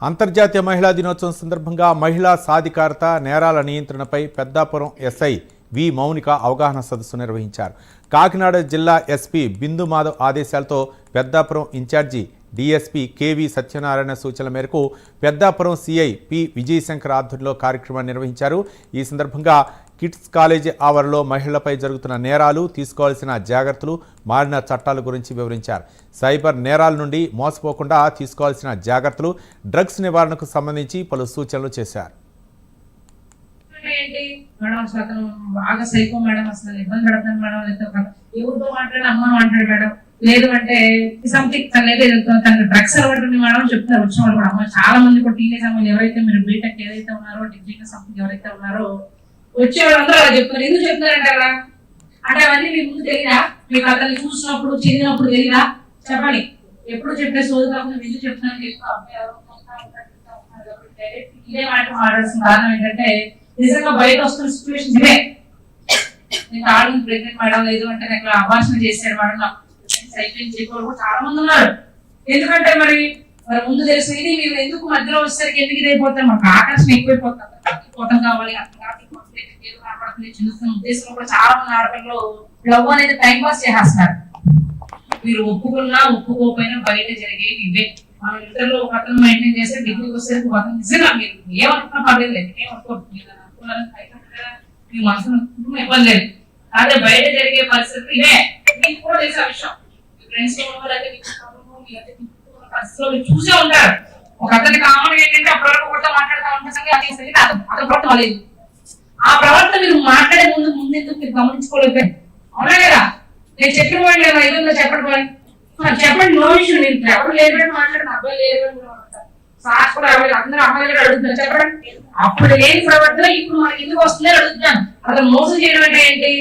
అంతర్జాతీయ మహిళా దినోత్సవం సందర్భంగా మహిళా సాధికారత నేరాల నియంత్రణపై పెద్దాపురం ఎస్ఐ వి మౌనిక అవగాహన సదస్సు నిర్వహించారు. కాకినాడ జిల్లా ఎస్పీ బిందు మాధవ్ ఆదేశాలతో Peddapuram incharge DSP K V Satyanarayana సూచనల మేరకు పెద్దాపురం సిఐ పి విజయశంకర్ ఆధ్వర్యంలో కార్యక్రమాన్ని నిర్వహించారు. ఈ సందర్భంగా కిడ్స్ కాలేజీ ఆవరణలో మహిళలపై జరుగుతున్న నేరాలు, తీసుకోవాల్సిన జాగ్రత్తలు, మారిన చట్టాల గురించి వివరించారు. సైబర్ నేరాల నుండి మోసపోకుండా తీసుకోవాల్సిన జాగ్రత్తలు, డ్రగ్స్ నివారణకు సంబంధించి పలు సూచనలు చేశారు. లేదు అంటే సంథింగ్ తనకి డ్రగ్స్ అలవాటు మేడం చెప్తారు. వచ్చిన వాళ్ళు కూడా చాలా మంది కూడా టీనేజ్ అమ్మాయిలు ఎవరైతే మీరు బీటెక్ ఏదైతే ఉన్నారో, డిగ్రీ సంథింగ్ ఎవరైతే ఉన్నారో వచ్చే వాళ్ళందరూ అలా చెప్తారు. ఎందుకు చెప్తారంటే అలా అంటే అవన్నీ మీ ముందు తెలియదా? మీకు అతన్ని చూసినప్పుడు చదివినప్పుడు తెలియదా? చెప్పండి. ఎప్పుడు చెప్పే సోది కాకుండా ఎందుకు చెప్తున్నాను ఇదే మాట మాట్లాడాల్సిన కారణం ఏంటంటే నిజంగా బయట వస్తున్న సిచ్యువేషన్ ఇదే. నేను ఆడు ప్రెగ్నెంట్ మేడం, లేదు అంటే నాకు అభాషణ చేశాడు మేడం, నాకు అయిపోయింది చెప్పేవాళ్ళు కూడా చాలా మంది ఉన్నారు. ఎందుకంటే మరి ముందు తెలుసు ఇది, మీరు ఎందుకు మధ్యలో వచ్చేసరికి ఎందుకు ఇదైపోతారు, మాకు ఆకర్షణ ఎక్కువైపోతాం, పోతాం కావాలి చిన్న ఉద్దేశంలో కూడా చాలా మంది ఆడపిల్లలు లవ్ అనేది టైం పాస్ చేసేస్తారు. మీరు ఒప్పుకున్నా ఒప్పుకోకపోయినా బయట జరిగేవి ఇవే. మన ఇద్దరు ఒక అతను మెయింటైన్ చేస్తే డిగ్రీకి వచ్చేసరికి అతను నిజంగా మీరు ఏమనుకున్నా పర్లేదు, మీ మనసును ఇబ్బంది లేదు. అదే బయట జరిగే పరిస్థితులు ఇవే. మీకు కూడా తెలిసే విషయం, మీ ఫ్రెండ్స్ పరిస్థితుల్లో మీరు చూసే ఉంటారు. ఒక అతని కామన్ ఏంటంటే అప్పటివరకు కూడా మాట్లాడుతూ ఉంటుంది, అతను పట్టలేదు. ఆ ప్రవర్తన మీరు మాట్లాడే ముందు ఎందుకు మీరు గమనించుకోలేదు? అవునా కదా? నేను చెప్పిన వాడిని ఐదులో చెప్పడం చెప్పండి, నో ఇష్యూ. నేను ఎవరు లేరు మాట్లాడిన అబ్బాయి లేరు సార్ కూడా అందరూ అమ్మాయిలు అడుగుతున్నారు చెప్పండి. అప్పుడు లేని ప్రవర్తన ఇప్పుడు మనకి ఎందుకు వస్తుందని అడుగుతున్నాను. అతను మోసం చేయడం అంటే ఏంటి?